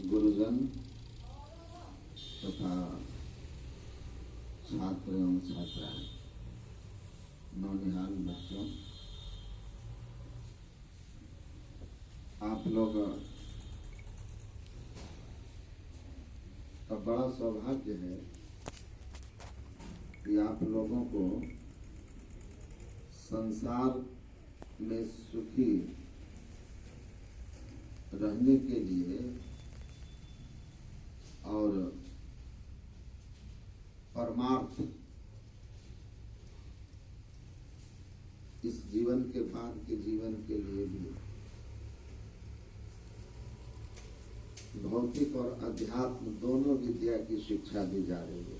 गुरुजन तथा छात्र एवं छात्राएं, नौनिहाल बच्चों, आप लोग का बड़ा सौभाग्य है कि आप लोगों को संसार में सुखी रहने के लिए और परमार्थ इस जीवन के बाद के जीवन के लिए भी भौतिक और अध्यात्म दोनों विद्या की शिक्षा दी जा रही है।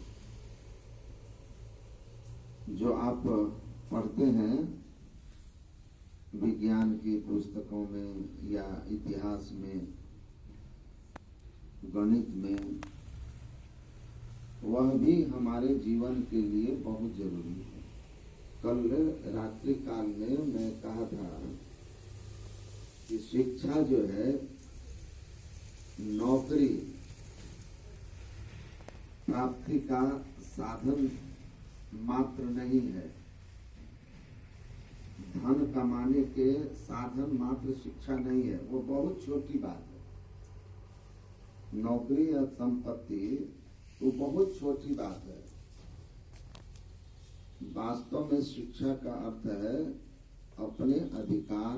जो आप पढ़ते हैं विज्ञान की पुस्तकों में या इतिहास में, गणित में, वह भी हमारे जीवन के लिए बहुत जरूरी है। कल रात्रि काल में मैं कहा था कि शिक्षा जो है नौकरी प्राप्ति का साधन मात्र नहीं है, धन कमाने के साधन मात्र शिक्षा नहीं है। वो बहुत छोटी बात है। नौकरी या संपत्ति वो बहुत छोटी बात है। वास्तव में शिक्षा का अर्थ है अपने अधिकार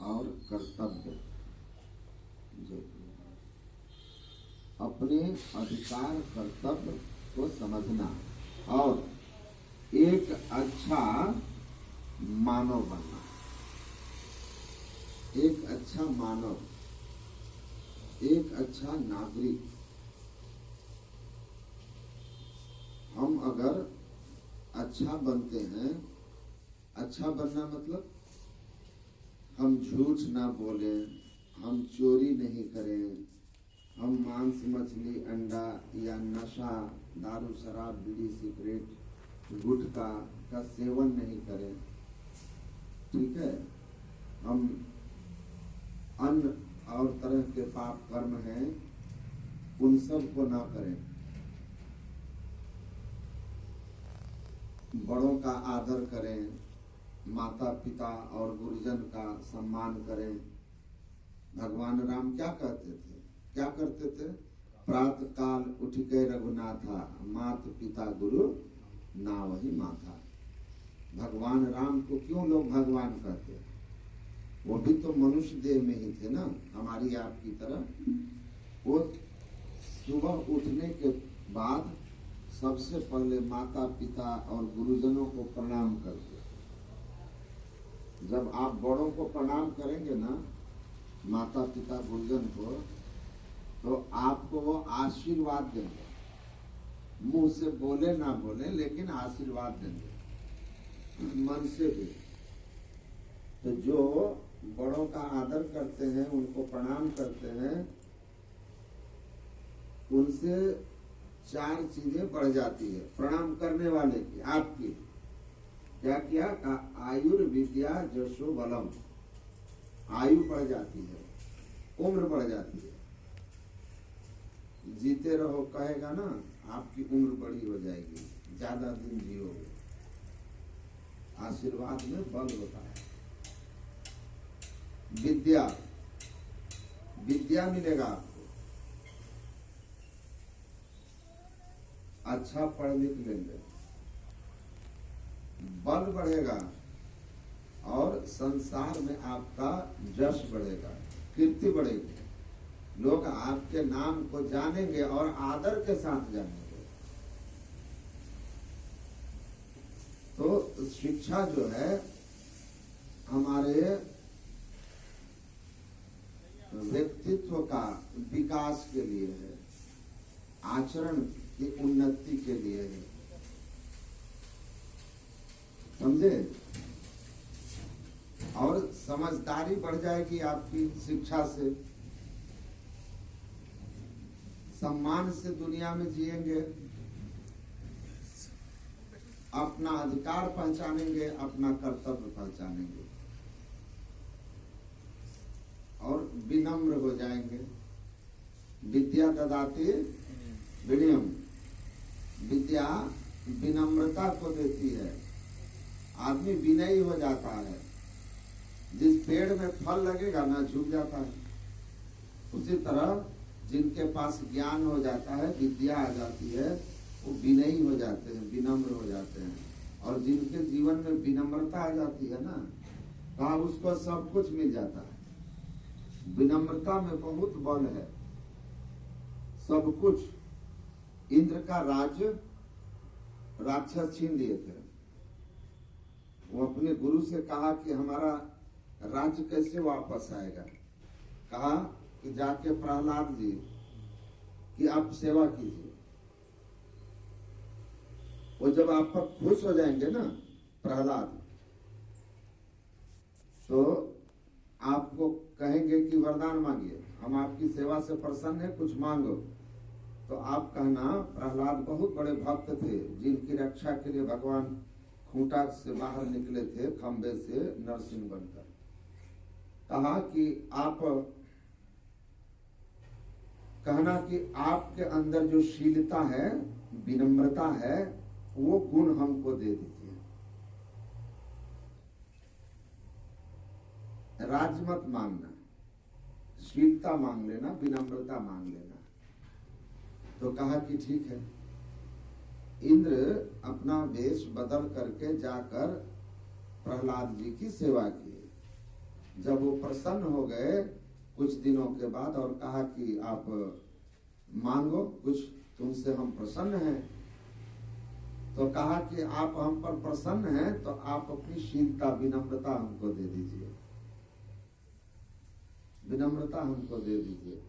और कर्तव्य, अपने अधिकार कर्तव्य को समझना और एक अच्छा मानव बनना। एक अच्छा मानव, एक अच्छा नागरिक। हम अगर अच्छा बनते हैं, अच्छा बनना मतलब हम झूठ ना बोलें, हम चोरी नहीं करें, हम मांस मछली अंडा या नशा, दारू शराब बीड़ी सिगरेट गुटखा का सेवन नहीं करें, ठीक है। हम अन्य और तरह के पाप कर्म हैं उन सब को ना करें। बड़ों का आदर करें, माता पिता और गुरुजन का सम्मान करें। भगवान राम क्या कहते थे, क्या करते थे? प्रातः काल उठ के रघुनाथा, मात पिता गुरु ना वही माथा। भगवान राम को क्यों लोग भगवान कहते? वो भी तो मनुष्य देह में ही थे ना, हमारी आपकी तरह। वो सुबह उठने के बाद सबसे पहले माता पिता और गुरुजनों को प्रणाम करते। जब आप बड़ों को प्रणाम करेंगे ना, माता पिता गुरुजन को, तो आपको वो आशीर्वाद देंगे। मुंह से बोले ना बोले लेकिन आशीर्वाद देंगे, मन से भी। तो जो बड़ों का आदर करते हैं, उनको प्रणाम करते हैं, उनसे चार चीजें बढ़ जाती है प्रणाम करने वाले की, आपकी। क्या किया? आयुर्विद्या जशो बलम। आयु बढ़ जाती है, उम्र बढ़ जाती है। जीते रहो कहेगा ना, आपकी उम्र बड़ी हो जाएगी, ज्यादा दिन जियोगे। आशीर्वाद में बल होता है। विद्या, विद्या मिलेगा आपको, अच्छा पढ़ लिख लेंगे, बल बढ़ेगा और संसार में आपका यश बढ़ेगा, कीर्ति बढ़ेगी। लोग आपके नाम को जानेंगे और आदर के साथ जानेंगे। तो शिक्षा जो है हमारे व्यक्तित्व का विकास के लिए है, आचरण की उन्नति के लिए है, समझे? और समझदारी बढ़ जाएगी आपकी शिक्षा से। सम्मान से दुनिया में जिएंगे, अपना अधिकार पहचानेंगे, अपना कर्तव्य पहचानेंगे और विनम्र हो जाएंगे। विद्या ददाति विनयम, विद्या विनम्रता को देती है, आदमी विनयी हो जाता है। जिस पेड़ में फल लगेगा ना झुक जाता है, उसी तरह जिनके पास ज्ञान हो जाता है, विद्या आ जाती है, वो विनयी हो जाते हैं, विनम्र हो जाते हैं। और जिनके जीवन में विनम्रता आ जाती है ना, कहा उसको सब कुछ मिल जाता है। विनम्रता में बहुत बल है, सब कुछ। इंद्र का राज्य राक्षस छीन लिए थे। वो अपने गुरु से कहा कि हमारा राज्य कैसे वापस आएगा। कहा कि जाके प्रहलाद जी की आप सेवा कीजिए, वो जब आप पर खुश हो जाएंगे ना प्रहलाद, तो आपको कहेंगे कि वरदान मांगिए, हम आपकी सेवा से प्रसन्न हैं, कुछ मांगो। तो आप कहना प्रहलाद बहुत बड़े भक्त थे, जिनकी रक्षा के लिए भगवान खूंटा से बाहर निकले थे, खंबे से नरसिंह बनकर। कहा कि आप कहना कि आपके अंदर जो शीलता है, विनम्रता है, वो गुण हमको दे दीजिए। राज मत मांगना, शीलता मांग लेना, विनम्रता मांग लेना। तो कहा कि ठीक है। इंद्र अपना वेश बदल करके जाकर प्रहलाद जी की सेवा की। जब वो प्रसन्न हो गए कुछ दिनों के बाद और कहा कि आप मांगो कुछ, तुमसे हम प्रसन्न हैं। तो कहा कि आप हम पर प्रसन्न हैं तो आप अपनी शीलता, विनम्रता हमको दे दीजिए, विनम्रता हमको दे दीजिए।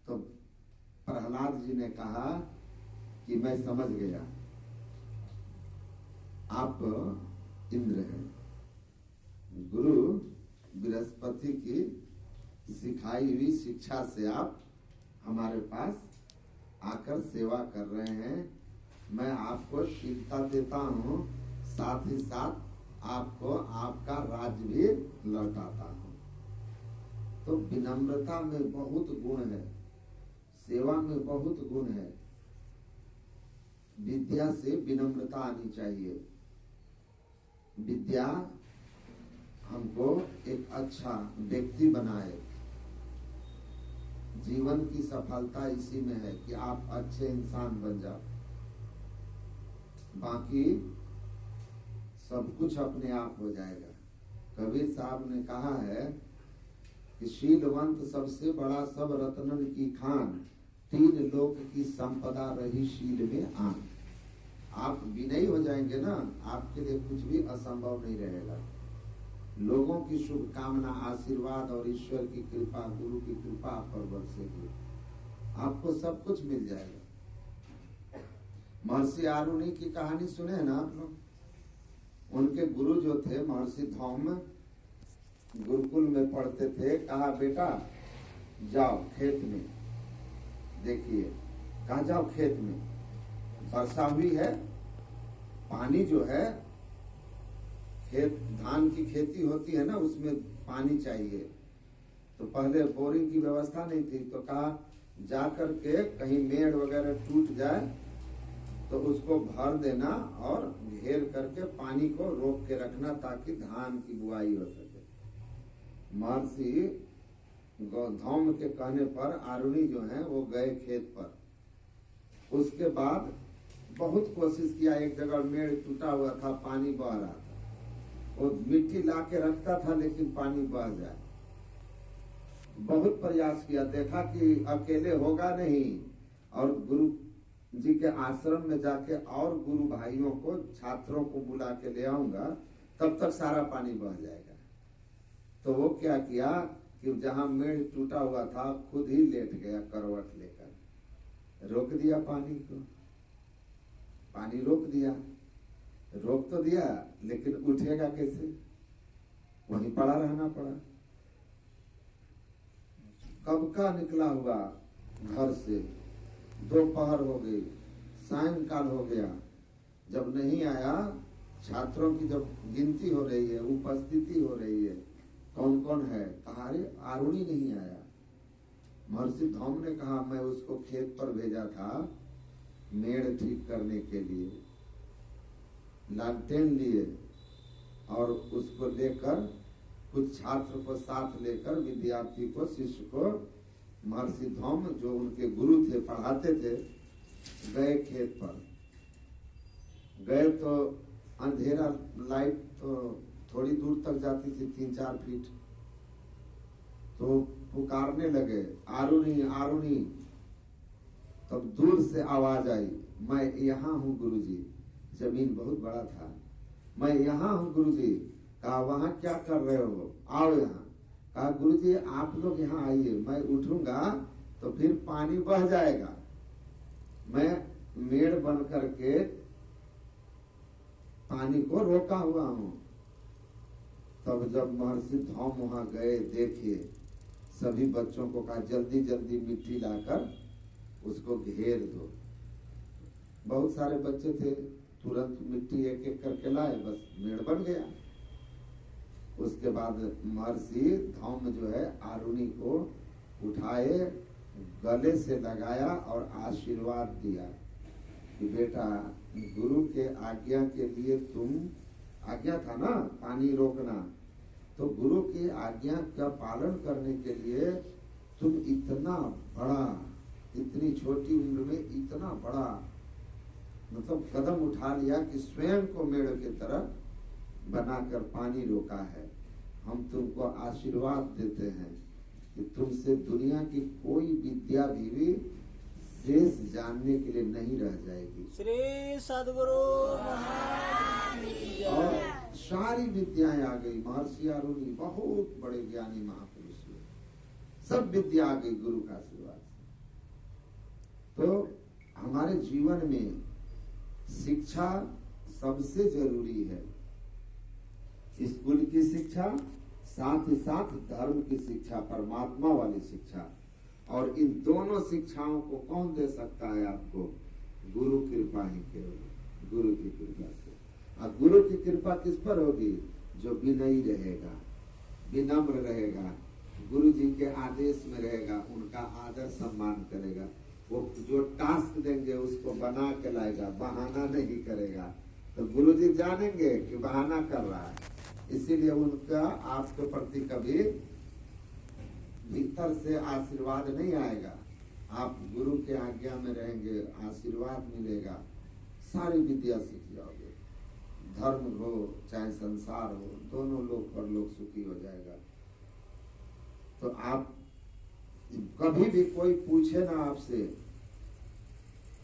तो प्रहलाद जी ने कहा कि मैं समझ गया, आप इंद्र हैं, गुरु बृहस्पति की सिखाई हुई शिक्षा से आप हमारे पास आकर सेवा कर रहे हैं। मैं आपको शीलता देता हूँ, साथ ही साथ आपको आपका राज्य भी लौटाता हूँ। तो विनम्रता में बहुत गुण है, सेवा में बहुत गुण है। विद्या से विनम्रता आनी चाहिए। विद्या हमको एक अच्छा व्यक्ति बनाए। जीवन की सफलता इसी में है कि आप अच्छे इंसान बन जाओ, बाकी सब कुछ अपने आप हो जाएगा। कबीर साहब ने कहा है कि शीलवंत सबसे बड़ा, सब रत्नन की खान, तीन लोक की संपदा रही शील में आन। आप विनयी हो जाएंगे ना, आपके लिए कुछ भी असंभव नहीं रहेगा। लोगों की शुभकामना, आशीर्वाद और ईश्वर की कृपा, गुरु की कृपा आप पर बरसेगी, आपको सब कुछ मिल जाएगा। महर्षि आरुणि की कहानी सुने हैं ना आप लोग। उनके गुरु जो थे महर्षि धौम्य, गुरुकुल में पढ़ते थे। कहा बेटा जाओ खेत में, देखिए। कहा जाओ खेत में, वर्षा हुई है, पानी जो है, खेत धान की खेती होती है ना, उसमें पानी चाहिए। तो पहले बोरिंग की व्यवस्था नहीं थी, तो कहा जा करके कहीं मेड़ वगैरह टूट जाए तो उसको भर देना और घेर करके पानी को रोक के रखना ताकि धान की बुआई हो सके। महर्षि धौम्य के कहने पर आरुणि जो है वो गए खेत पर। उसके बाद बहुत कोशिश किया, एक जगह मेड़ टूटा हुआ था, पानी बह रहा था, वो मिट्टी ला के रखता था लेकिन पानी बह जाए। बहुत प्रयास किया, देखा कि अकेले होगा नहीं, और गुरु जी के आश्रम में जाके और गुरु भाइयों को, छात्रों को बुला के ले आऊंगा, तब तक सारा पानी बह जाएगा। तो वो क्या किया कि जहां मेड़ टूटा हुआ था खुद ही लेट गया करवट लेकर, रोक दिया पानी को, पानी रोक दिया। रोक तो दिया लेकिन उठेगा कैसे, वहीं पड़ा रहना पड़ा। कब का निकला हुआ घर से, दोपहर हो गई, सायंकाल हो गया, जब नहीं आया, छात्रों की जब गिनती हो रही है, उपस्थिति हो रही है, कौन कौन है, कहा अरे आरुणि नहीं आया। महर्षि धौम ने कहा मैं उसको खेत पर भेजा था मेड़ ठीक करने के लिए, लालटेन लिए और उसको लेकर कुछ छात्र को साथ लेकर विद्यार्थी को शिष्य को महर्षि धौम जो उनके गुरु थे पढ़ाते थे गए खेत पर। गए तो अंधेरा, लाइट तो थोड़ी दूर तक जाती थी 3-4 फीट। तो पुकारने लगे आरुणी आरुणी। तब दूर से आवाज आई मैं यहाँ हूँ गुरुजी। जमीन बहुत बड़ा था। मैं यहाँ हूँ गुरुजी। कहा वहां क्या कर रहे हो, आओ यहाँ। कहा गुरुजी आप लोग यहाँ आइए, मैं उठूंगा तो फिर पानी बह जाएगा। मैं मेड़ बन करके पानी को रोका हुआ हूँ। तब जब महर्षि धौम वहां गए देखे, सभी बच्चों को कहा जल्दी जल्दी मिट्टी लाकर उसको घेर दो। बहुत सारे बच्चे थे, तुरंत मिट्टी एक एक करके लाए, बस मेड़ बन गया। उसके बाद महर्षि धौम जो है आरुणी को उठाए, गले से लगाया और आशीर्वाद दिया कि बेटा गुरु के आज्ञा के लिए तुम, आज्ञा था ना पानी रोकना, तो गुरु की आज्ञा का पालन करने के लिए तुम इतना बड़ा, इतनी छोटी उम्र में इतना बड़ा मतलब कदम उठा लिया कि स्वयं को मेड़ की तरह बनाकर पानी रोका है। हम तुमको आशीर्वाद देते हैं कि तुमसे दुनिया की कोई विद्या भी शेष जानने के लिए नहीं रह जाएगी। श्री सद्गुरु और सारी विद्याएं आ गई। महर्षि आरुणी बहुत बड़े ज्ञानी महापुरुष हुए, सब विद्या आ गई गुरु का आशीर्वाद से। तो हमारे जीवन में शिक्षा सबसे जरूरी है। स्कूल की शिक्षा, साथ ही साथ धर्म की शिक्षा, परमात्मा वाली शिक्षा। और इन दोनों शिक्षाओं को कौन दे सकता है आपको? गुरु कृपा ही केवल, गुरु की कृपा से। और गुरु की कृपा किस पर होगी? जो विनयी रहेगा, विनम्र रहेगा, गुरु जी के आदेश में रहेगा, उनका आदर सम्मान करेगा। वो जो टास्क देंगे उसको बना के लाएगा, बहाना नहीं करेगा। तो गुरु जी जानेंगे कि बहाना कर रहा है, इसीलिए उनका आपके प्रति कभी भीतर से आशीर्वाद नहीं आएगा। आप गुरु के आज्ञा में रहेंगे, आशीर्वाद मिलेगा, सारी विद्या सीख जाओगे। धर्म हो चाहे संसार हो, दोनों लोग पर लोग सुखी हो जाएगा। तो आप कभी भी कोई पूछे ना आपसे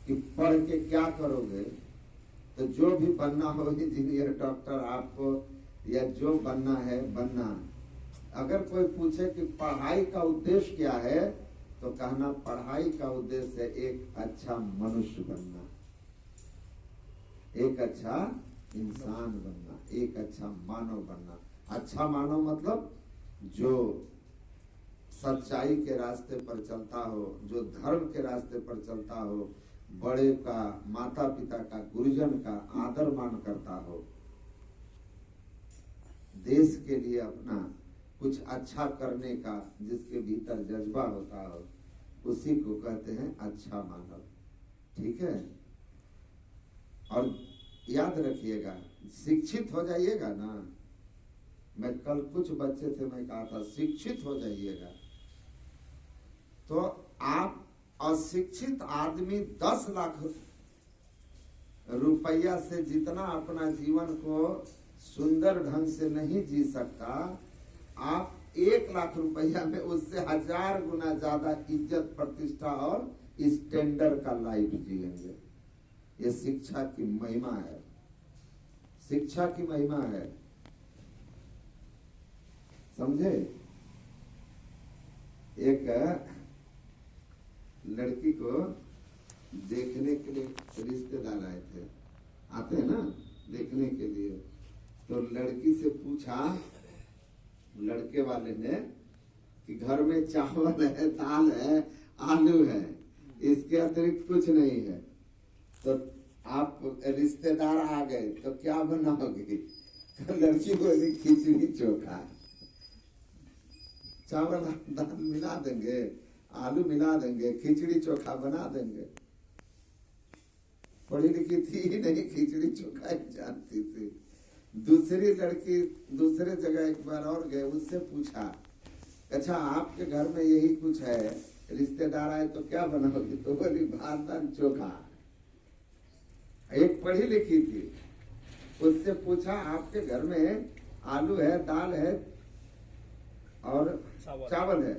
कि पढ़ के क्या करोगे, तो जो भी बनना हो, इंजीनियर, डॉक्टर, आपको या जो बनना है बनना। अगर कोई पूछे कि पढ़ाई का उद्देश्य क्या है, तो कहना पढ़ाई का उद्देश्य है एक अच्छा मनुष्य बनना, एक अच्छा इंसान बनना, एक अच्छा मानव बनना। अच्छा मानव मतलब जो सच्चाई के रास्ते पर चलता हो, जो धर्म के रास्ते पर चलता हो, बड़े का, माता पिता का, गुरुजन का आदर मान करता हो, देश के लिए अपना कुछ अच्छा करने का जिसके भीतर जज्बा होता हो, उसी को कहते हैं अच्छा मानव। ठीक है? और याद रखिएगा, शिक्षित हो जाइएगा ना। मैं कल कुछ बच्चे थे, मैं कहा था शिक्षित हो जाइएगा, तो आप अशिक्षित आदमी 10 लाख रुपया से जितना अपना जीवन को सुंदर ढंग से नहीं जी सकता, आप 1 लाख रुपया में उससे 1000 गुना ज्यादा इज्जत, प्रतिष्ठा और स्टैंडर्ड का लाइफ जिएंगे। ये शिक्षा की महिमा है, शिक्षा की महिमा है, समझे? एक लड़की को देखने के लिए रिश्तेदार आए थे, आते हैं ना देखने के लिए। तो लड़की से पूछा लड़के वाले ने कि घर में चावल है, दाल है, आलू है, इसके अतिरिक्त कुछ नहीं है, तो आप रिश्तेदार आ गए तो क्या बनाओगे? तो लड़की बोली खिचड़ी चोखा। चावल दाल मिला देंगे, आलू मिला देंगे, खिचड़ी चोखा बना देंगे। पढ़ी लिखी थी ही नहीं, खिचड़ी चोखा ही जानती थी। दूसरी लड़की दूसरे जगह एक बार और गए, उससे पूछा अच्छा आपके घर में यही कुछ है, रिश्तेदार आए तो क्या बनाओगी? तो बोली भात दाल चोखा। एक पढ़ी लिखी थी, उससे पूछा आपके घर में आलू है, दाल है और चावल है,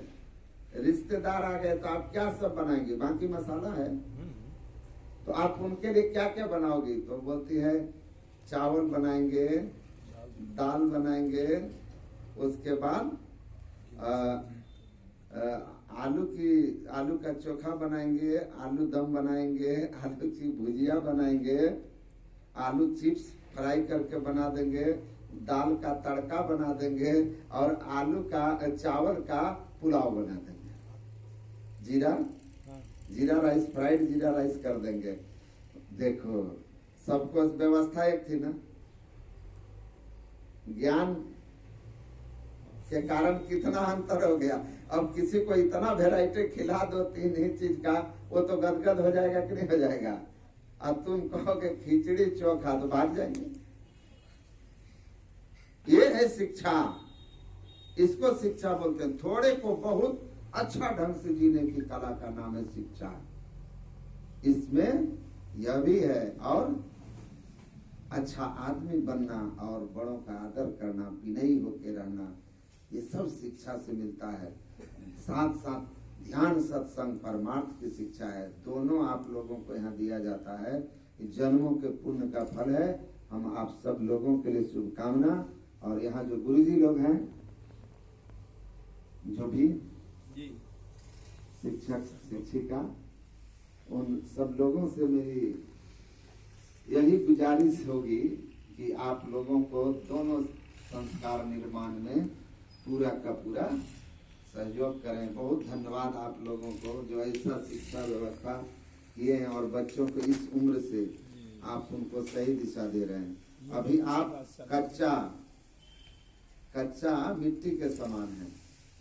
रिश्तेदार आ गए तो आप क्या सब बनाएंगे? बाकी मसाला है, तो आप उनके लिए क्या क्या बनाओगी? तो बोलती है चावल बनाएंगे, दाल बनाएंगे, उसके बाद आलू का चोखा बनाएंगे, आलू दम बनाएंगे, आलू की भुजिया बनाएंगे, आलू चिप्स फ्राई करके बना देंगे, दाल का तड़का बना देंगे और आलू का चावल का पुलाव बना देंगे। जीरा राइस, फ्राइड जीरा राइस कर देंगे। देखो सबको व्यवस्था एक थी ना, ज्ञान के कारण कितना अंतर हो गया। अब किसी को इतना वेराइटी खिला दो तीन ही चीज का, वो तो गदगद हो जाएगा कि नहीं हो जाएगा? अब तुम कहोगे खिचड़ी चोखा तो भाग जाएंगे। ये है शिक्षा, इसको शिक्षा बोलते हैं। थोड़े को बहुत अच्छा ढंग से जीने की कला का नाम है शिक्षा। इसमें यह भी है, और अच्छा आदमी बनना और बड़ों का आदर करना, विनयी होके रहना, ये सब शिक्षा से मिलता है। साथ साथ ध्यान, सत्संग, परमार्थ की शिक्षा है। दोनों आप लोगों को यहाँ दिया जाता है। जन्मों के पुण्य का फल है। हम आप सब लोगों के लिए शुभकामना। और यहाँ जो गुरुजी लोग हैं, जो भी शिक्षक शिक्षिका, उन सब लोगों से मेरी यही गुजारिश होगी कि आप लोगों को दोनों संस्कार निर्माण में पूरा का पूरा सहयोग करें। बहुत धन्यवाद आप लोगों को जो ऐसा शिक्षा व्यवस्था किए हैं और बच्चों को इस उम्र से आप उनको सही दिशा दे रहे हैं। अभी आप कच्चा मिट्टी के समान है।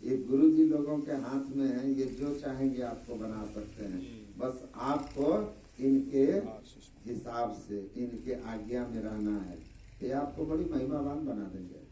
ये गुरुजी लोगों के हाथ में है, ये जो चाहेंगे आपको बना सकते हैं। बस आपको इनके हिसाब से, इनके आज्ञा में रहना है। ये आपको बड़ी महिमावान बना देंगे।